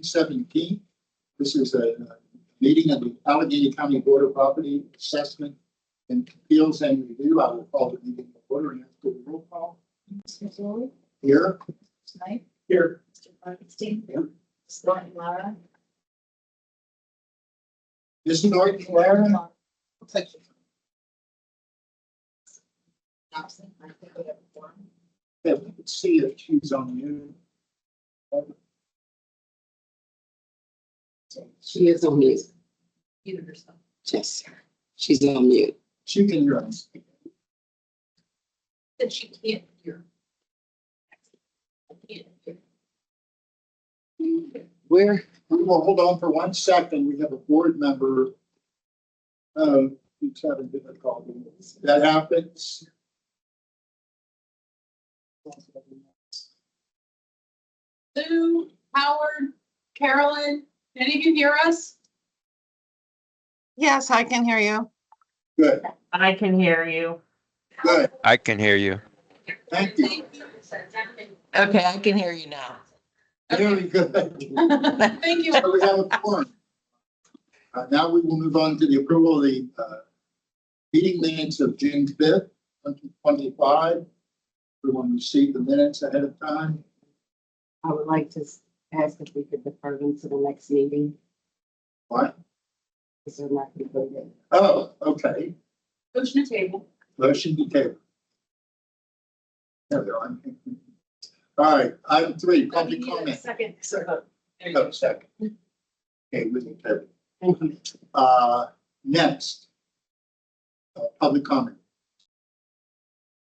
17. This is a meeting of the Allegheny County Board of Property Assessment and Appeals and Review. I will call the meeting to order and ask for the roll call. Mr. Zoll, Here. Mr. Knight, Here. Mr. Frankenstein, Here. Mr. Norton Lara, Mr. Norton, Lara. Thompson, I think we have one. Yeah, we can see if she's on mute. She is on mute. Either herself. Yes, she's on mute. She can hear us. That she can't hear. I can't hear. Where? We will hold on for 1 second. We have a board member. Who's having difficulty. That happens. Sue, Howard, Carolyn, any of you hear us? Yes, I can hear you. Good, I can hear you. good. I can hear you. Thank you. Okay, I can hear you now. Very good. Thank you. So we have a forum. Now we will move on to the approval of the meeting minutes of June 5th, 2025. Everyone received the minutes ahead of time. I would like to ask if we could defer them to the next meeting. What? Because they're not completed. Oh, okay. Motion to table. Motion to table. There they are. All right, item 3, public You need a comment. Second. There you Oh, go. second. Okay, we can table. Thank you. Next, public comment.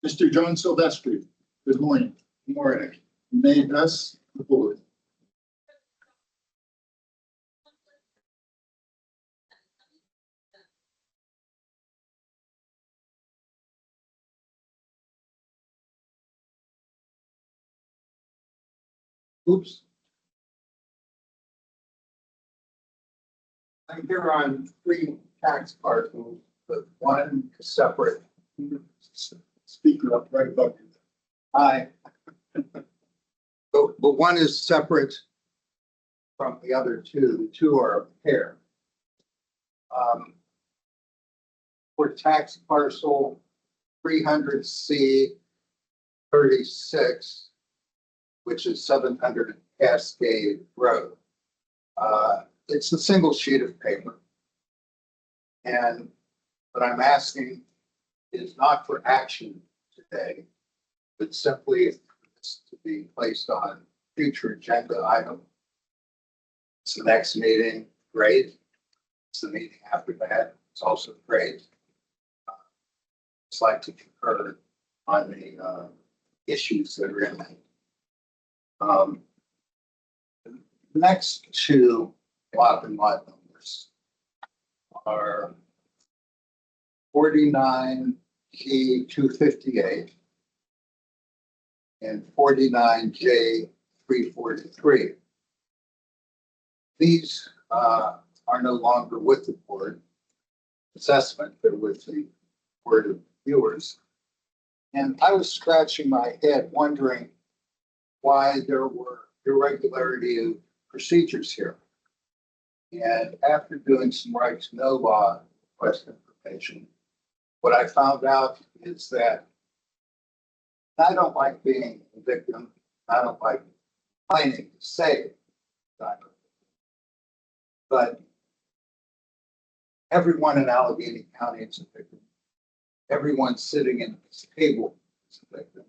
Mr. John Silvestri, good morning. Good morning. You may address the board. Oops. I'm here on 3 tax parcels, but one is separate. Speaker up right above you. Hi. But one is separate from the other 2. The 2 are a pair. For tax parcel 300C 36, which is 700 Cascade Road. It's a single sheet of paper. And what I'm asking is not for action today, but simply to be placed on future agenda item. It's the next meeting, great. It's the meeting after that, it's also great. Just like to concur on the issues that are in that. The next 2 block and lot numbers are 49 K 258 and 49 J 343. These are no longer with the board assessment, they're with the board of viewers. And I was scratching my head wondering why there were irregularity of procedures here. And after doing some right to know law request information, what I found out is that I don't like being a victim. I don't like complaining to say that I'm a victim. But everyone in Allegheny County is a victim. Everyone sitting in this table is a victim.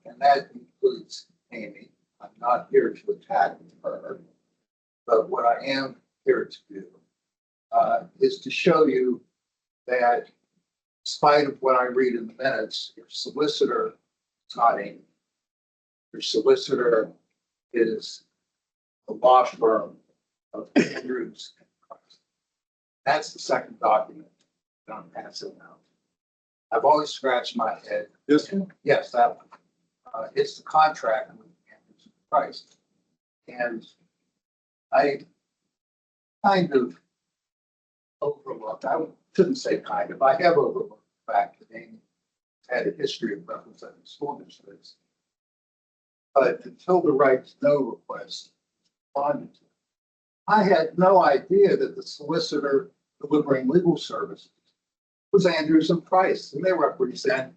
And that includes Amy. I'm not here to attack her, but what I am here to do is to show you that in spite of what I read in the minutes, your solicitor is not Amy. Your solicitor is a law firm of Andrews and Price. That's the second document that I'm passing out. I've always scratched my head. This one? Yes, that one. It's the contract with Andrews and Price. And I kind of overlooked, I shouldn't say kind of, I have overlooked the fact that Amy had a history of representing school districts. But until the right to know request responded to. I had no idea that the solicitor delivering legal services was Andrews and Price, and they represent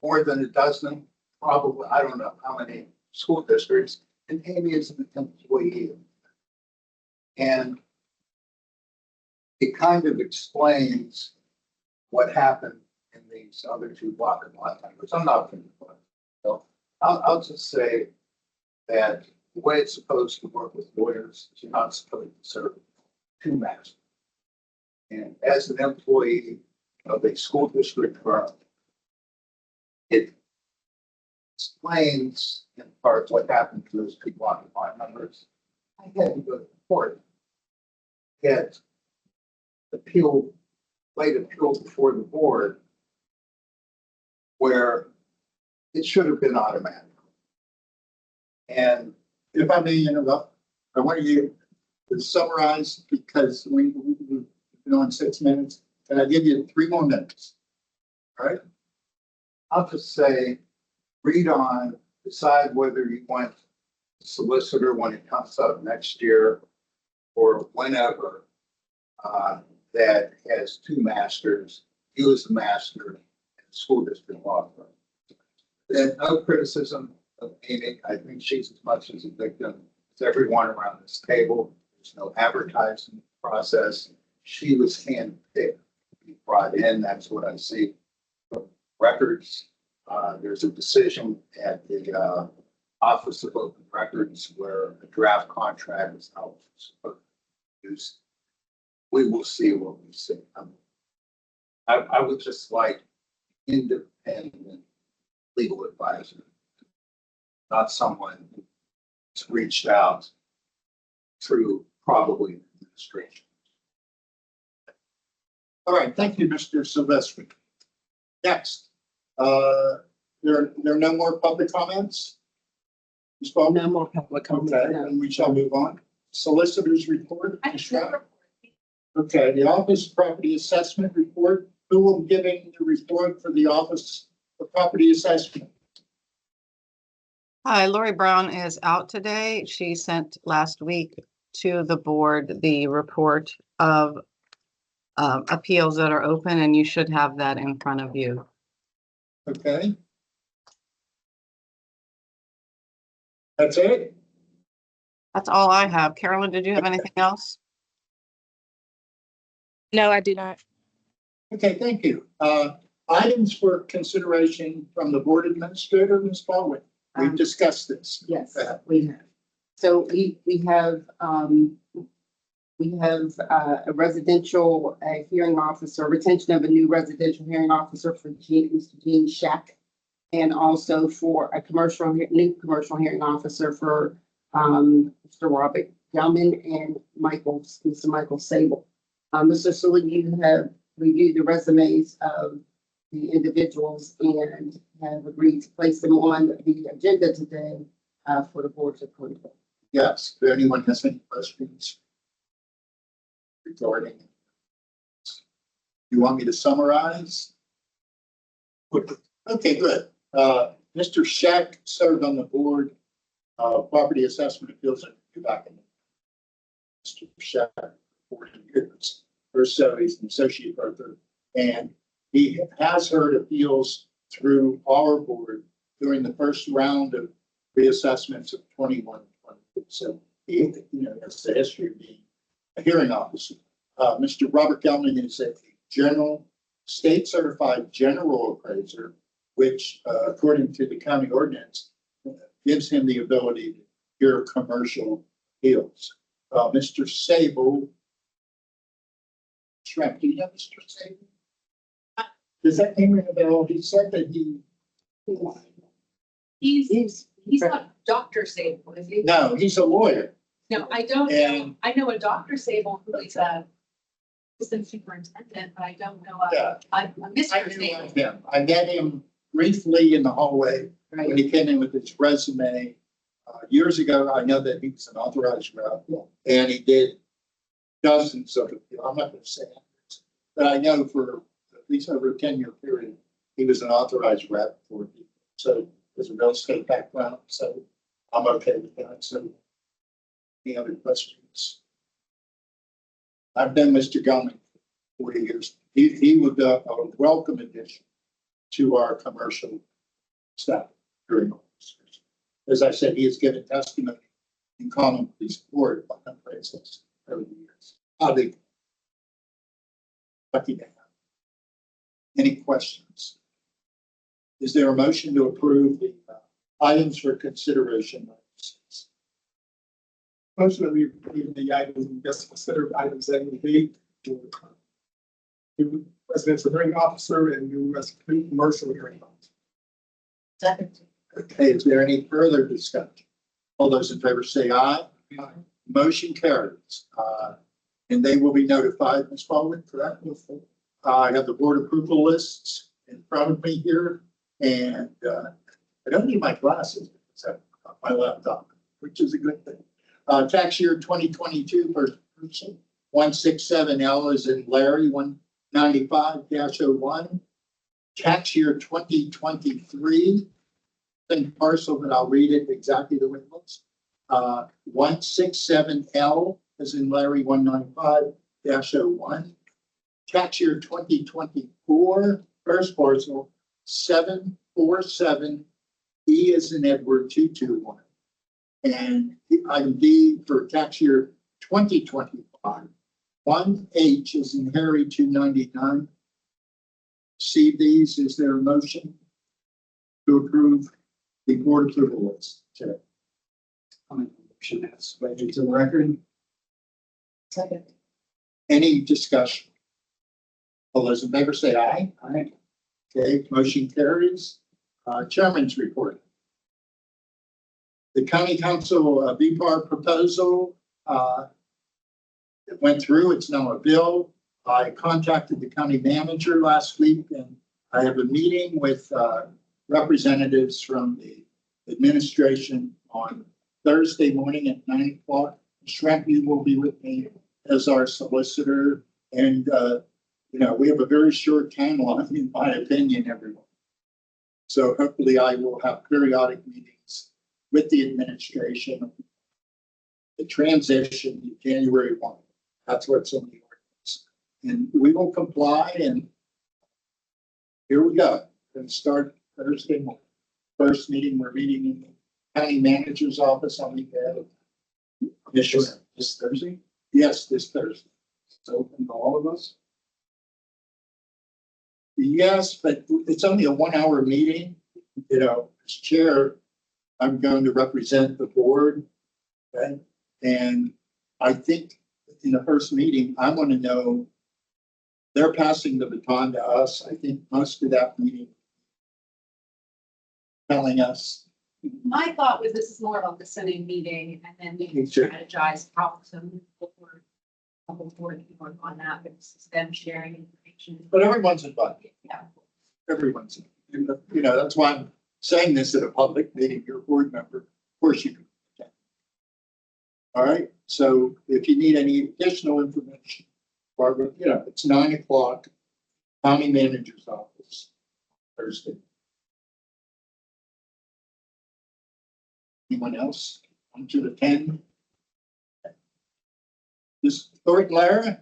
more than a dozen, probably, I don't know how many school districts, and Amy is an employee. And it kind of explains what happened in these other two block and lot numbers. I'm not going to, so I'll just say that the way it's supposed to work with lawyers is you're not supposed to serve two masters. And as an employee of a school district firm, it explains in part what happened to those two block and lot numbers. I had to go to court, get late appeal before the board, where it should have been automatic. And If I may interrupt, I want you to summarize because we've been on 6 minutes and I give you 3 more minutes. All right? I'll just say, read on, decide whether you want a solicitor when it comes up next year or whenever that has two masters, you as the master and the school district law firm. And no criticism of Amy. I think she's as much as a victim as everyone around this table. There's no advertising process. She was handpicked to be brought in. That's what I see. Records. There's a decision at the Office of Open Records where a draft contract is now supposed to be used. We will see what we see. I would just like independent legal advisor, not someone who's reached out through probably administration. All right, thank you, Mr. Silvestri. Next, there are no more public comments? Ms. Bowman? No more public comments. Okay, no. and we shall move on. Solicitors report. I Ms. just Stroud? Okay, the Office of Property Assessment report. Who will be giving the report for the Office of Property Assessment? Hi, Lori Brown is out today. She sent last week to the board the report of appeals that are open, and you should have that in front of you. Okay. That's it? That's all I have. Carolyn, did you have anything else? No, I do not. Okay, thank you. Items for consideration from the board administrator, Ms. Baldwin. We've discussed this. Yes, we have. So we have a residential hearing officer, retention of a new residential hearing officer for Mr. Gene Shack. And also for a new commercial hearing officer for Mr. Robert Gelman and Mr. Michael Sable. Mr. Sully, you have reviewed the resumes of the individuals and have agreed to place them on the agenda today for the board's approval. Yes, if anyone has any questions regarding, you want me to summarize? Okay, good. Mr. Shack served on the board of Property Assessment Appeals and back in Mr. Shack 40 years or so. He's an associate broker, and he has heard appeals through our board during the first round of reassessments of 21-22. So he, has the history of being a hearing officer. Mr. Robert Gelman is a state certified general appraiser, which, according to the county ordinance, gives him the ability to hear commercial appeals. Mr. Sable, Shrek, do you know Mr. Sable? Does that name ring a bell? He said that He's not Dr. Sable, is he? no, he's a lawyer. No, I don't know. And- I know a Dr. Sable who is a assistant superintendent, but I don't know Yeah. a I Mr. knew Sable. of him. I met him briefly in the hallway when Right. he came in with his resume. Years ago, I know that he was an authorized rep, and he did dozens of appeals. I'm not going to say hundreds, but I know for at least over a 10-year period, he was an authorized rep for people. So there's a real estate background, so I'm okay with that. So Any other questions? I've been Mr. Gummy for 40 years. He would be a welcome addition to our commercial staff during all this. As I said, he has given testimony in common pleas support on that process over the years. I'll be lucky to have. Any questions? Is there a motion to approve the items for consideration? Motion that we approve the items, just consider items A and B. New residential hearing officer and new commercial hearing officer. Second. Okay, is there any further discussion? All those in favor say aye. Aye. Motion carries. And they will be notified, Ms. Baldwin, correct? I have the board approval lists in front of me here, and I don't need my glasses, except my laptop, which is a good thing. Tax year 2022 per person, 167L is in Larry, 195-01. Tax year 2023, same parcel, but I'll read it exactly the way it looks. 167L is in Larry, 195-01. Tax year 2024, first parcel, 747, E is in Edward, 221. And item D for tax year 2025, 1H is in Harry, 299. See these, is there a motion to approve the board approval list today? I'll make a motion that's read into the record. Second. Any discussion? All those in favor say aye. Aye. Okay, motion carries. Chairman's report. The county council BPAAR proposal it went through. It's now a bill. I contacted the county manager last week, and I have a meeting with representatives from the administration on Thursday morning at 9 o'clock. Shrek, you will be with me as our solicitor, and you know, we have a very short timeline, in my opinion, everyone. So hopefully I will have periodic meetings with the administration. The transition to January 1. That's what's in the ordinance. And we will comply, and here we go. Going to start Thursday morning. First meeting, we're meeting in the county manager's office on the This Thursday, Yes, this Thursday. it's open to all of us. Yes, but it's only a 1 hour meeting. You know, as chair, I'm going to represent the board. Okay? And I think in the first meeting, I want to know, they're passing the baton to us. I think most of that meeting telling us. My thought was this is more of a listening meeting and then we can Me too. strategize how to move forward. Before you work on that, but it's them sharing information. But everyone's invited. Yeah. Everyone's, you know, that's why I'm saying this at a public meeting. You're a board member. Of course you can. attend. All right. So if you need any additional information, Barbara, you know, it's 9 o'clock, county manager's office, Thursday. Anyone else want to attend? Ms. Thornton Lara?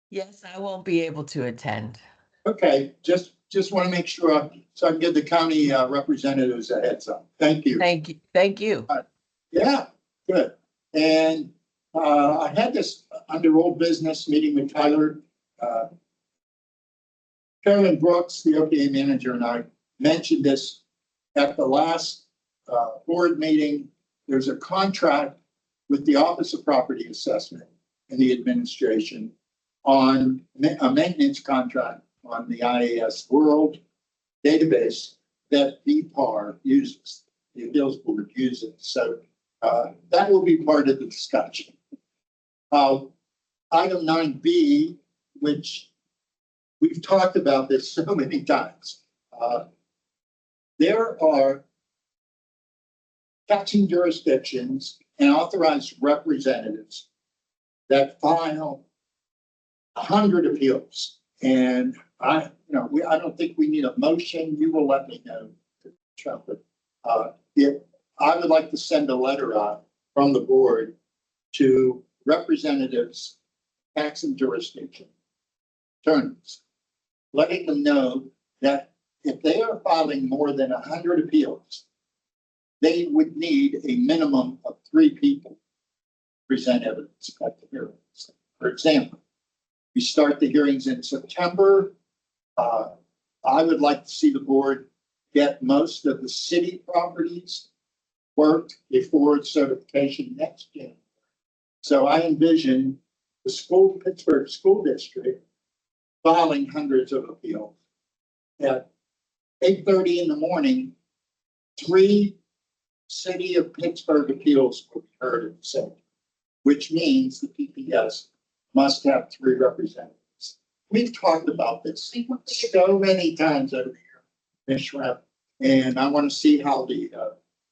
Yes, I won't be able to attend. Okay, just want to make sure, so I can give the county representatives a heads up. Thank you. Thank you. Thank you. Yeah, good. And I had this under old business meeting with Tyler. Carolyn Brooks, the OPA manager, and I mentioned this at the last board meeting. There's a contract with the Office of Property Assessment and the administration on a maintenance contract on the IAS World database that BPAAR uses, the appeals board uses. So that will be part of the discussion. Item 9B, which we've talked about this so many times. There are taxing jurisdictions and authorized representatives that file 100 appeals. And I don't think we need a motion. You will let me know, Trump. I would like to send a letter out from the board to representatives, taxing jurisdiction, attorneys, letting them know that if they are filing more than 100 appeals, they would need a minimum of 3 people to present evidence at the hearings. For example, we start the hearings in September. I would like to see the board get most of the city properties worked before certification next January. So I envision the Pittsburgh School District filing hundreds of appeals. At 8:30 in the morning, 3 city of Pittsburgh appeals will be heard in the Senate, which means the PPS must have 3 representatives. We've talked about this so many times over here, Ms. Schrepp, and I want to see how the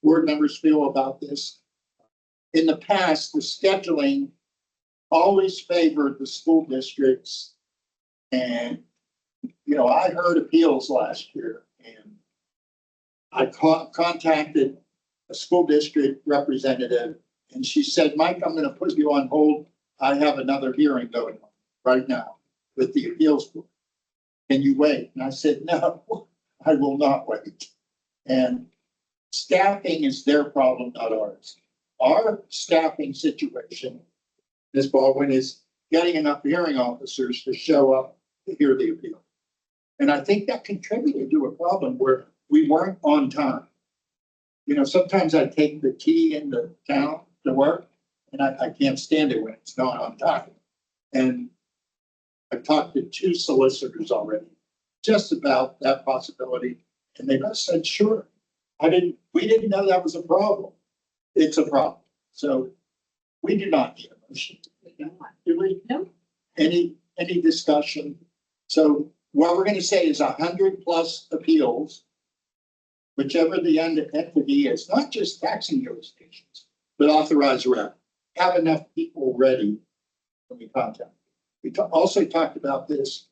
board members feel about this. In the past, the scheduling always favored the school districts. And, you know, I heard appeals last year and I contacted a school district representative and she said, Mike, I'm going to put you on hold. I have another hearing going on right now with the appeals board. Can you wait? And I said, no, I will not wait. And staffing is their problem, not ours. Our staffing situation, Ms. Baldwin, is getting enough hearing officers to show up to hear the appeal. And I think that contributed to a problem where we weren't on time. You know, sometimes I take the key into town to work and I can't stand it when it's not on time. And I've talked to 2 solicitors already just about that possibility. And they both said, sure. We didn't know that was a problem. It's a problem. So we do not need a motion. Do we? No. Any discussion? So what we're going to say is 100+ appeals, whichever the entity is, not just taxing jurisdictions, but authorized rep. Have enough people ready when we contact. We also talked about this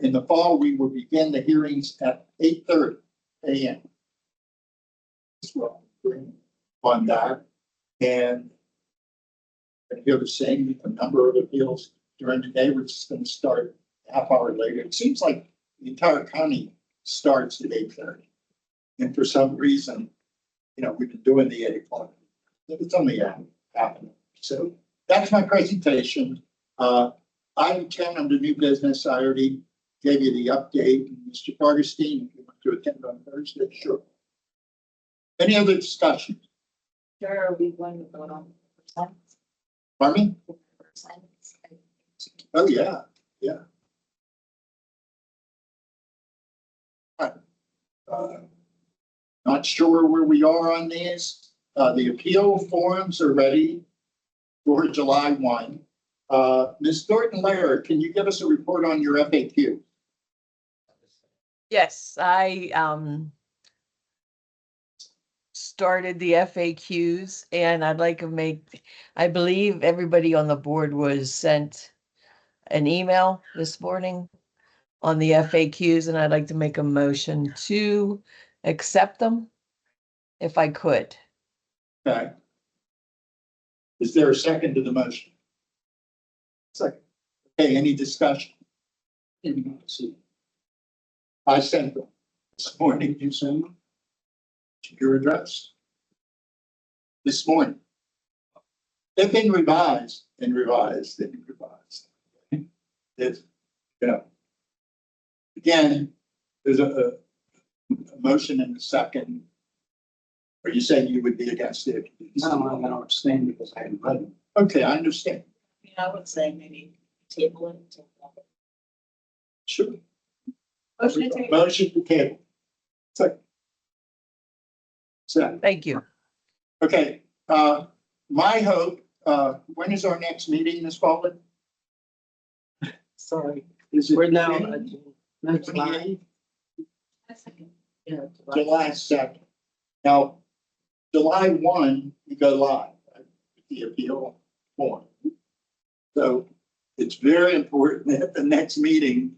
in the fall. We will begin the hearings at 8:30 a.m. On that, and hear the same number of appeals during the day. We're just going to start a half hour later. It seems like the entire county starts at 8:30, and for some reason, you know, we've been doing the 8 o'clock. It's only happening. So that's my presentation. Item 10 under new business. I already gave you the update. Mr. Augustine, if you want to attend on Thursday, sure. Any other discussion? Sure, are we going to vote on percent? Pardon me? Percent? Oh, yeah, yeah. Not sure where we are on these. The appeal forms are ready for July 1. Ms. Thornton-Laird, can you give us a report on your FAQ? Yes, I started the FAQs and I'd like to I believe everybody on the board was sent an email this morning on the FAQs, and I'd like to make a motion to accept them if I could. Okay. Is there a second to the motion? Second. Okay, any discussion? I sent them this morning. You sent them to your address this morning. They've been revised and revised and revised. It's, you know, again, there's a motion and a second. Are you saying you would be against it? No, I'm not understanding because I haven't read them. Okay, I understand. I would say maybe table it. Sure. Motion to table. Motion to table. Second. Second. Thank you. Okay, my hope, when is our next meeting, Ms. Baldwin? Sorry, Is it we're now, June no, July. 28th? Yeah, July 2nd. Now, July 1, we go live, right, with the appeal form. So it's very important that at the next meeting,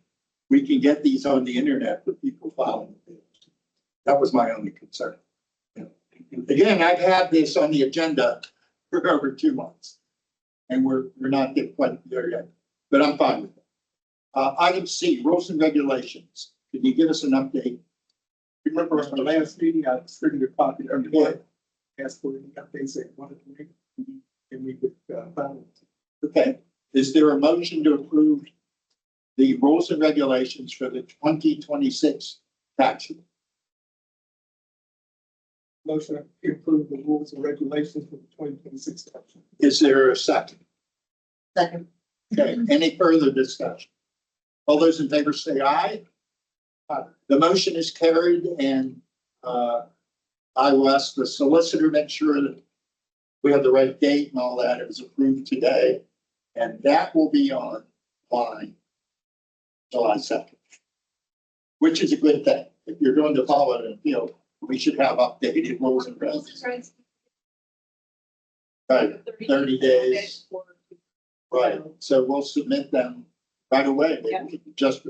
we can get these on the internet for people filing appeals. That was my only concern. You know, Again, I've had this on the agenda for over 2 months. And we're not getting quite there yet, but I'm fine with it. Item C, rules and regulations. Can you give us an update? Remember on the last meeting, I distributed a copy to everyone, asked for any updates they wanted to make. And we would, find Okay, is there a motion to approve the rules and regulations for the 2026 tax year? motion to approve the rules and regulations for the 2026 tax year. Is there a second? Second. Okay, any further discussion? All those in favor say aye. The motion is carried, and I will ask the solicitor, make sure that we have the right date and all that. It was approved today, and that will be online July 2nd, which is a good thing. If you're going to follow an appeal, we should have updated rules and regulations. Right, 30 days. Right, so we'll submit them right away. They will just,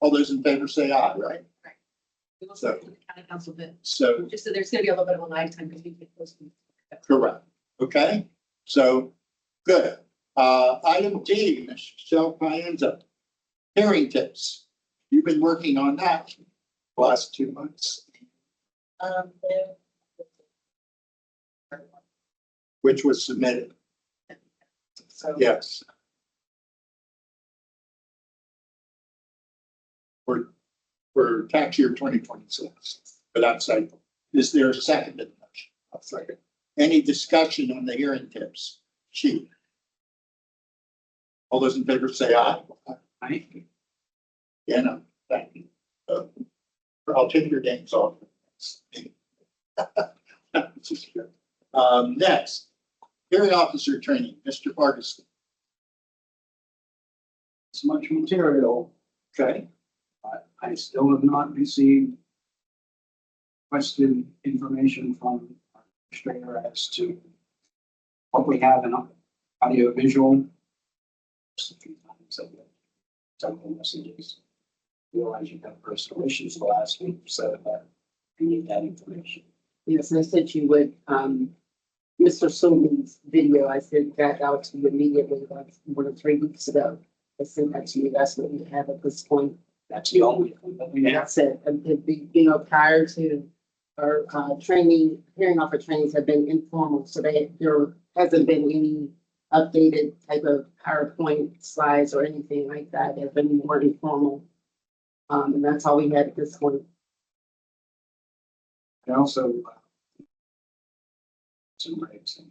all those in favor say aye, right? We will send it to the county council bid. So, Just so there's gonna be a little bit of a lag time because we get those. correct, okay? So, good. Item D, Michelle Pienza, hearing tips. You've been working on that the last 2 months, which was submitted, So yes. For tax year 2026, for that cycle. Is there a second to the motion? I'll second. Any discussion on the hearing tips sheet? All those in favor say aye. Aye. Yeah, no, thank you. I'll take your names off. Next, hearing officer training, Mr. Ferguson. It's much material. Okay, I still have not received requested information from our administrator as to what we have in audio visual. Just a few times I've got several messages. Realize you've got personal issues the last week, so I need that information. yes, I sent you with Mr. Sullivan's video. I sent that out to you immediately, like 1 or 3 weeks ago. I sent that to you. That's what we have at this point. That's the only thing that we have. That's it. And it'd be, you know, prior to our training, hearing officer trainings have been informal, so there hasn't been any updated type of PowerPoint slides or anything like that. They've been more informal. And that's all we had at this point. And also some breaks and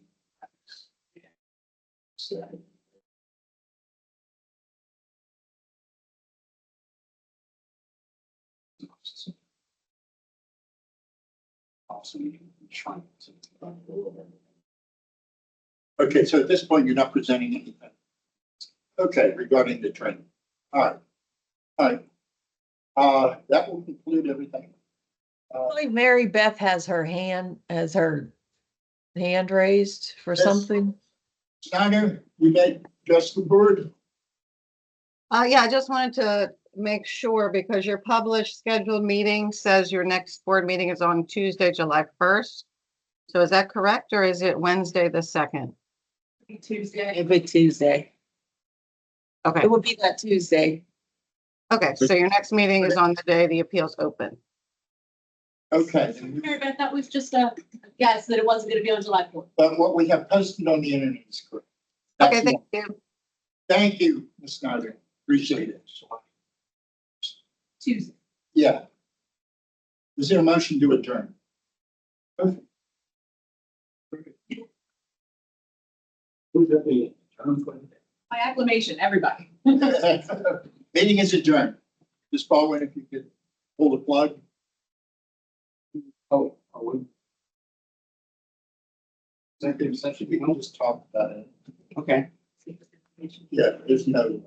so also trying to okay, so at this point, you're not presenting anything. Okay, regarding the training. All right. All right. That will conclude everything. I believe Mary Beth has her hand raised for Yes. something. Snyder, you may address the board. Yeah, I just wanted to make sure because your published scheduled meeting says your next board meeting is on Tuesday, July 1st. So is that correct, or is it Wednesday, the 2nd? Tuesday. Every Tuesday. Okay, It will be that Tuesday. okay, so your next meeting is on the day the appeals open. Okay, Mary Beth, that was just a guess that it wasn't gonna be on July 4th. but what we have posted on the internet is correct. Okay, That's thank you. Thank you, Ms. Snyder. Appreciate it. Tuesday. Yeah. Is there a motion to adjourn? who's at the term for the day? By acclamation, everybody. Meeting is adjourned. Ms. Baldwin, if you could pull the plug. Oh, we. Executive session, We can just talk about it. okay. Yeah, there's no.